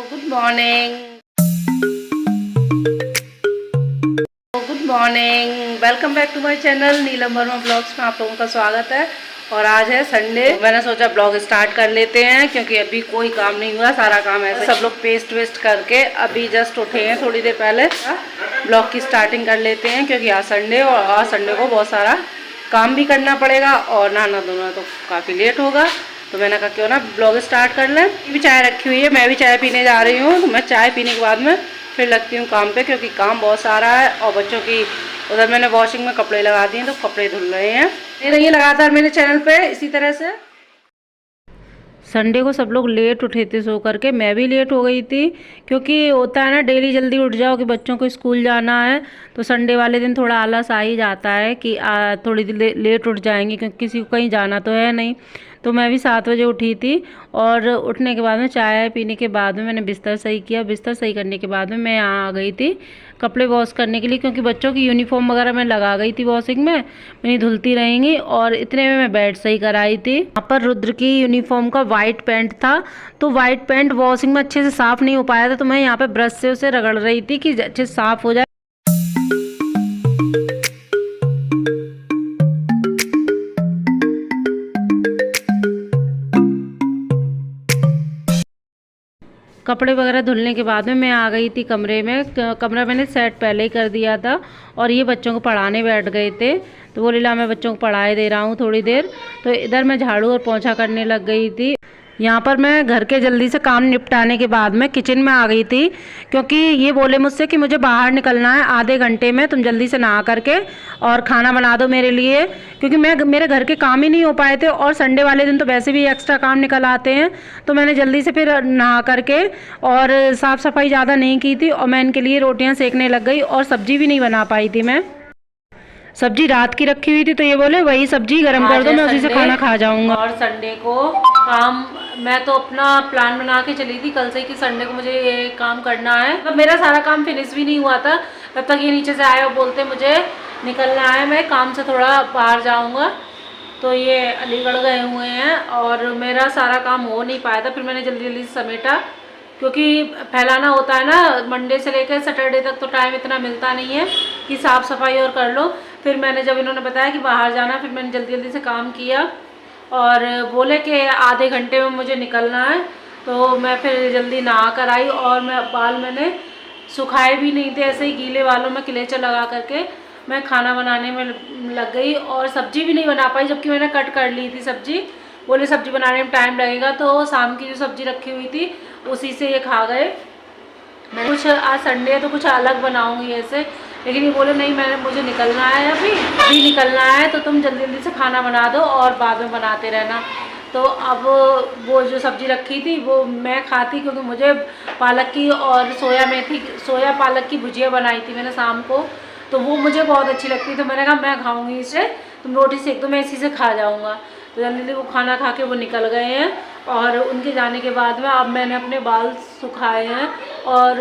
Good morning, good morning. Welcome back to my channel Neelam Verma vlogs में आप लोगों का स्वागत है। और आज है संडे, मैंने सोचा ब्लॉग स्टार्ट कर लेते हैं क्योंकि अभी कोई काम नहीं हुआ, सारा काम ऐसे सब लोग पेस्ट वेस्ट करके अभी जस्ट उठे हैं थोड़ी देर पहले। ब्लॉग की स्टार्टिंग कर लेते हैं क्योंकि आज संडे और आज संडे को बहुत सारा काम भी करना पड़ेगा और नहाना धोना तो काफ़ी लेट होगा। तो मैंने कहा क्यों ना ब्लॉग स्टार्ट कर लें। भी चाय रखी हुई है, मैं भी चाय पीने जा रही हूँ। तो मैं चाय पीने के बाद में फिर लगती हूँ काम पे क्योंकि काम बहुत सारा है। और बच्चों की उधर मैंने वॉशिंग में कपड़े लगा दिए तो कपड़े धुल रहे हैं। ये रहिए लगातार मेरे चैनल पे इसी तरह से। संडे को सब लोग लेट उठे थे सो करके, मैं भी लेट हो गई थी क्योंकि होता है ना डेली जल्दी उठ जाओ कि बच्चों को स्कूल जाना है। तो संडे वाले दिन थोड़ा आलस आ ही जाता है कि थोड़ी लेट उठ जाएंगे क्योंकि किसी को कहीं जाना तो है नहीं। तो मैं भी 7 बजे उठी थी और उठने के बाद में चाय पीने के बाद में मैंने बिस्तर सही किया। बिस्तर सही करने के बाद में मैं यहाँ आ गई थी कपड़े वॉश करने के लिए क्योंकि बच्चों की यूनिफॉर्म वगैरह मैं लगा गई थी वॉशिंग में, मेरी धुलती रहेंगी। और इतने में मैं बेड सही कराई थी। यहाँ पर रुद्र की यूनिफॉर्म का वाइट पैंट था तो वाइट पैंट वॉशिंग में अच्छे से साफ़ नहीं हो पाया था। तो मैं यहाँ पे ब्रश से उसे रगड़ रही थी कि अच्छे से साफ़ हो जाए। कपड़े वगैरह धुलने के बाद में मैं आ गई थी कमरे में। कमरा मैंने सेट पहले ही कर दिया था और ये बच्चों को पढ़ाने बैठ गए थे। तो बोले ला मैं बच्चों को पढ़ाए दे रहा हूँ थोड़ी देर। तो इधर मैं झाड़ू और पोंछा करने लग गई थी। यहाँ पर मैं घर के जल्दी से काम निपटाने के बाद में किचन में आ गई थी क्योंकि ये बोले मुझसे कि मुझे बाहर निकलना है आधे घंटे में, तुम जल्दी से नहा करके और खाना बना दो मेरे लिए क्योंकि मेरे घर के काम ही नहीं हो पाए थे। और संडे वाले दिन तो वैसे भी एक्स्ट्रा काम निकल आते हैं। तो मैंने जल्दी से फिर नहा करके और साफ़ सफाई ज़्यादा नहीं की थी और मैं इनके लिए रोटियाँ सेकने लग गई और सब्जी भी नहीं बना पाई थी। मैं सब्जी रात की रखी हुई थी तो ये बोले वही सब्जी गरम कर दो, मैं उसी से खाना खा जाऊंगा। और संडे को काम मैं तो अपना प्लान बना के चली थी कल से कि संडे को मुझे ये काम करना है। तो मेरा सारा काम फिनिश भी नहीं हुआ था तब तक ये नीचे से आए और बोलते मुझे निकलना है, मैं काम से थोड़ा बाहर जाऊँगा। तो ये अलीगढ़ गए हुए हैं और मेरा सारा काम हो नहीं पाया था। फिर मैंने जल्दी जल्दी समेटा क्योंकि फैलाना होता है ना, मंडे से लेकर सैटरडे तक तो टाइम इतना मिलता नहीं है कि साफ़ सफाई और कर लो। फिर मैंने जब इन्होंने बताया कि बाहर जाना, फिर मैंने जल्दी जल्दी से काम किया और बोले कि आधे घंटे में मुझे निकलना है। तो मैं फिर जल्दी नहा कर आई और बाल मैंने सुखाए भी नहीं थे, ऐसे ही गीले बालों में क्लेचर लगा करके मैं खाना बनाने में लग गई और सब्जी भी नहीं बना पाई जबकि मैंने कट कर ली थी सब्जी। बोले सब्जी बनाने में टाइम लगेगा तो शाम की जो सब्जी रखी हुई थी उसी से ये खा गए। मैं कुछ आज संडे है तो कुछ अलग बनाऊंगी ऐसे, लेकिन ये बोले नहीं मुझे निकलना है, अभी निकलना है तो तुम जल्दी जल्दी से खाना बना दो और बाद में बनाते रहना। तो अब वो जो सब्ज़ी रखी थी वो मैं खाती क्योंकि मुझे पालक की और सोया पालक की भुजिया बनाई थी मैंने शाम को, तो वो मुझे बहुत अच्छी लगती। तो मैंने कहा मैं खाऊंगी इसे, तुम रोटी सेक दो मैं इसी से खा जाऊंगा। तो जल्दी जल्दी वो खाना खा के वो निकल गए हैं और उनके जाने के बाद में अब मैंने अपने बाल सुखाए हैं और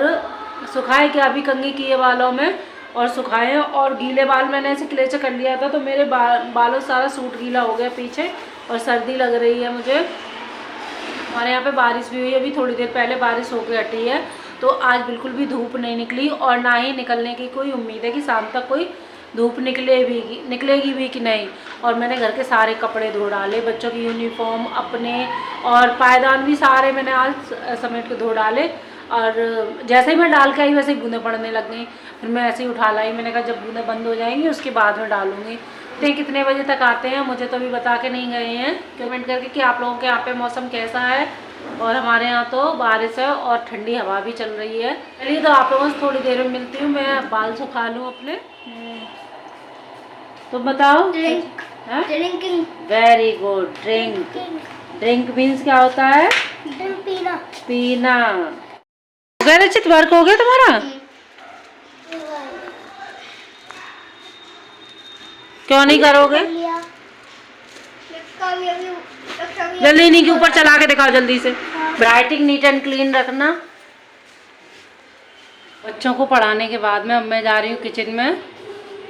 सुखाए के अभी कंघी किए बालों में और सुखाए हैं। और गीले बाल मैंने ऐसे क्लेचर कर लिया था तो मेरे बालों सारा सूट गीला हो गया पीछे और सर्दी लग रही है मुझे। हमारे यहाँ पे बारिश भी हुई, अभी थोड़ी देर पहले बारिश होकर हटी है। तो आज बिल्कुल भी धूप नहीं निकली और ना ही निकलने की कोई उम्मीद है कि शाम तक कोई धूप निकलेगी भी कि नहीं। और मैंने घर के सारे कपड़े धो डाले, बच्चों की यूनिफॉर्म अपने और पायदान भी सारे मैंने आज समेट के धो डाले। और जैसे ही मैं डाल के आई वैसे ही बूंदें पड़ने लग गई। फिर मैं ऐसे ही उठा लाई, मैंने कहा जब बूंदें बंद हो जाएंगी उसके बाद में डालूंगी। देखते कितने बजे तक आते हैं, मुझे तो अभी बता के नहीं गए हैं। कमेंट करके कि आप लोगों के यहाँ पे मौसम कैसा है। और हमारे यहाँ तो बारिश है और ठंडी हवा भी चल रही है। चलिए तो आप लोगों से थोड़ी देर में मिलती हूँ, मैं बाल सुखा लूँ अपने। तो बताओ। Drinking. Very good, drink means क्या होता है? पीना। हो गया रचित, वर्क हो गया तुम्हारा? क्यों नहीं करोगे? जल्दी नहीं के ऊपर चला के दिखाओ जल्दी से। ब्राइटिंग नीट एंड क्लीन रखना। बच्चों को पढ़ाने के बाद में अब मैं जा रही हूँ किचन में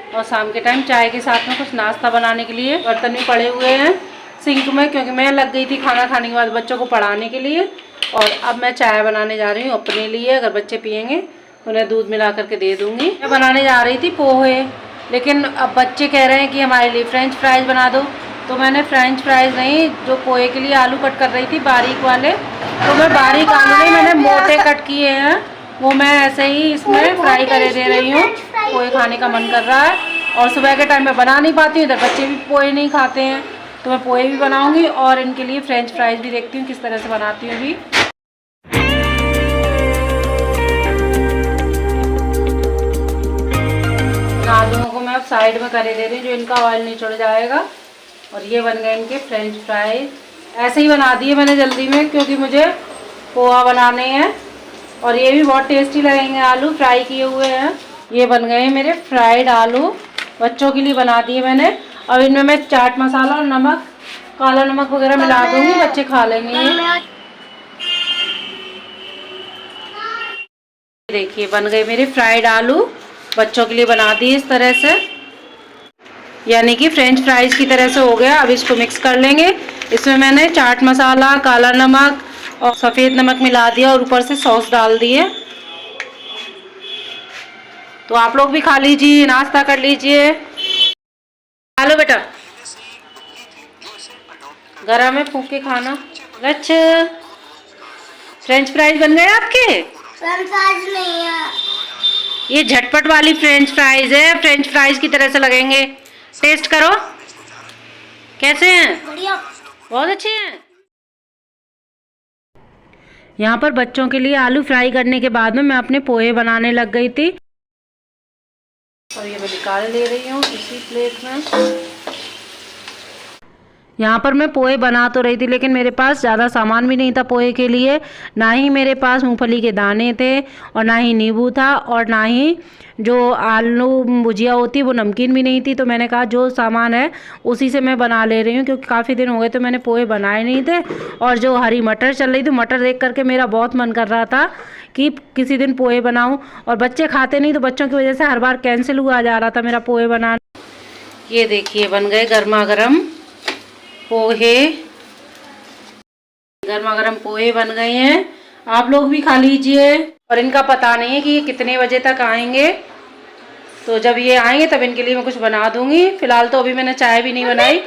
और शाम के टाइम चाय के साथ में कुछ नाश्ता बनाने के लिए। बर्तन भी पड़े हुए हैं सिंक में क्योंकि मैं लग गई थी खाना खाने के बाद बच्चों को पढ़ाने के लिए। और अब मैं चाय बनाने जा रही हूँ अपने लिए। अगर बच्चे पियेंगे उन्हें दूध मिला करके दे दूँगी। मैं बनाने जा रही थी पोहे, लेकिन अब बच्चे कह रहे हैं कि हमारे लिए फ्रेंच फ्राइज़ बना दो। तो मैंने फ्रेंच फ्राइज़ नहीं, जो पोहे के लिए आलू कट कर रही थी बारीक वाले, तो मैं बारीक आलू नहीं, मैंने मोटे कट किए हैं, वो मैं ऐसे ही इसमें फ्राई करे दे रही हूँ। पोहे खाने का मन कर रहा है और सुबह के टाइम में बना नहीं पाती हूँ, इधर बच्चे भी पोहे नहीं खाते हैं, तो मैं पोहे भी बनाऊँगी और इनके लिए फ्रेंच फ्राइज़ भी देखती हूँ किस तरह से बनाती हूँ अभी। आलूओं को मैं अब साइड में करे दे रही हूँ, जो इनका ऑयल निचड़ जाएगा। और ये बन गए इनके फ्रेंच फ्राइज। ऐसे ही बना दिए मैंने जल्दी में, क्योंकि मुझे पोहा बनाने हैं और ये भी बहुत टेस्टी लगेंगे। आलू फ्राई किए हुए हैं। ये बन गए मेरे फ्राइड आलू, बच्चों के लिए बना दिए मैंने। अब इनमें मैं चाट मसाला और नमक, काला नमक वगैरह मिला दूंगी, बच्चे खा लेंगे ये। देखिए बन गए मेरे फ्राइड आलू, बच्चों के लिए बना दिए इस तरह से, यानी कि फ्रेंच फ्राइज की तरह से हो गया। अब इसको मिक्स कर लेंगे। इसमें मैंने चाट मसाला, काला नमक और सफ़ेद नमक मिला दिया और ऊपर से सॉस डाल दिए। तो आप लोग भी खा लीजिए, नाश्ता कर लीजिए। खा लो बेटा, गरम है, फूंक के खाना। अच्छा, फ्रेंच फ्राइज बन गए आपके? फ्रेंच फ्राइज नहीं है, ये झटपट वाली फ्रेंच फ्राइज है, फ्रेंच फ्राइज की तरह से लगेंगे। टेस्ट करो, कैसे हैं? बढ़िया, बहुत अच्छे हैं। यहाँ पर बच्चों के लिए आलू फ्राई करने के बाद में मैं अपने पोहे बनाने लग गई थी और ये मैं निकाल ले रही हूँ इसी प्लेट में। यहाँ पर मैं पोहे बना तो रही थी, लेकिन मेरे पास ज़्यादा सामान भी नहीं था पोहे के लिए। ना ही मेरे पास मूंगफली के दाने थे और ना ही नींबू था और ना ही जो आलू भुजिया होती है वो नमकीन भी नहीं थी। तो मैंने कहा जो सामान है उसी से मैं बना ले रही हूँ, क्योंकि काफ़ी दिन हो गए तो मैंने पोहे बनाए नहीं थे। और जो हरी मटर चल रही थी, मटर देख करके मेरा बहुत मन कर रहा था कि किसी दिन पोहे बनाऊँ, और बच्चे खाते नहीं तो बच्चों की वजह से हर बार कैंसिल हुआ जा रहा था मेरा पोहे बनाना। ये देखिए बन गए गर्मा गर्म पोहे, गर्मा गर्म पोहे बन गए हैं। आप लोग भी खा लीजिए। और इनका पता नहीं है कि ये कितने बजे तक आएंगे, तो जब ये आएंगे तब इनके लिए मैं कुछ बना दूंगी। फिलहाल तो अभी मैंने चाय भी नहीं बनाई,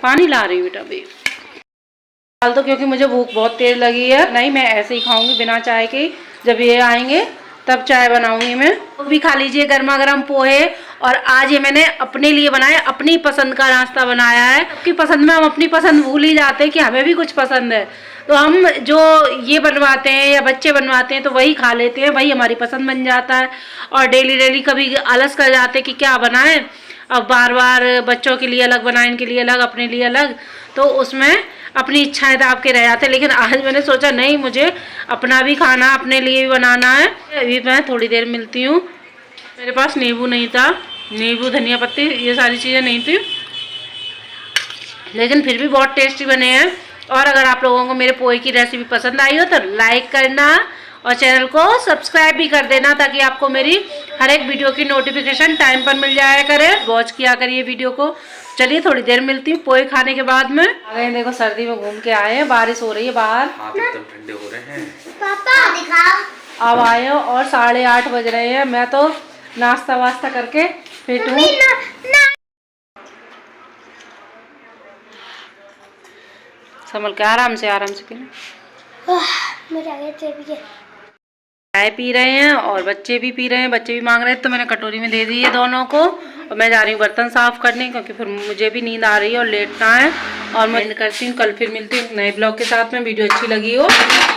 पानी ला रही हूँ बेटा अभी। फिलहाल तो क्योंकि मुझे भूख बहुत तेज लगी है, नहीं मैं ऐसे ही खाऊंगी बिना चाय के। जब ये आएंगे तब चाय बनाऊंगी मैं। वो भी खा लीजिए गर्मा गर्म पोहे। और आज ये मैंने अपने लिए बनाया, अपनी पसंद का नाश्ता बनाया है। सबकी पसंद में हम अपनी पसंद भूल ही जाते हैं कि हमें भी कुछ पसंद है, तो हम जो ये बनवाते हैं या बच्चे बनवाते हैं तो वही खा लेते हैं, वही हमारी पसंद बन जाता है। और डेली डेली कभी आलस कर जाते हैं कि क्या बनाएं, अब बार बार बच्चों के लिए अलग बनाएं, इनके लिए अलग, अपने लिए अलग, तो उसमें अपनी इच्छाएं दाब के रह जाते हैं। लेकिन आज मैंने सोचा नहीं, मुझे अपना भी खाना, अपने लिए भी बनाना है। अभी मैं थोड़ी देर मिलती हूँ। मेरे पास नींबू नहीं था, नींबू धनिया पत्ती ये सारी चीज़ें नहीं थी, लेकिन फिर भी बहुत टेस्टी बने हैं। और अगर आप लोगों को मेरे पोहे की रेसिपी पसंद आई हो तो लाइक करना और चैनल को सब्सक्राइब भी कर देना, ताकि आपको मेरी हर एक वीडियो की नोटिफिकेशन टाइम पर मिल जाया करे। वॉच किया करिए वीडियो को। चलिए थोड़ी देर मिलती हूँ पोहे खाने के बाद में। आ गए, देखो सर्दी में घूम के आए हैं, बारिश हो रही है बाहर, हाथ एकदम ठंडे हो रहे हैं। पापा दिखाओ। अब आए हो और 8:30 बज रहे हैं। मैं तो नाश्ता वास्ता करके फिट हूँ। संभल के, आराम से चाय पी रहे हैं और बच्चे भी पी रहे हैं, बच्चे भी मांग रहे हैं, तो मैंने कटोरी में दे दी है दोनों को। और मैं जा रही हूँ बर्तन साफ करने, क्योंकि फिर मुझे भी नींद आ रही है और लेटना है। और मैं एंड करती हूँ, कल फिर मिलती हूँ नए ब्लॉग के साथ में। वीडियो अच्छी लगी हो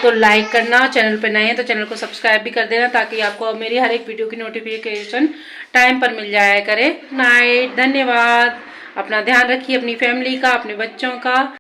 तो लाइक करना, चैनल पर नए हैं तो चैनल को सब्सक्राइब भी कर देना, ताकि आपको मेरी हर एक वीडियो की नोटिफिकेशन टाइम पर मिल जाया करे। नाइट, धन्यवाद। अपना ध्यान रखिए, अपनी फैमिली का, अपने बच्चों का।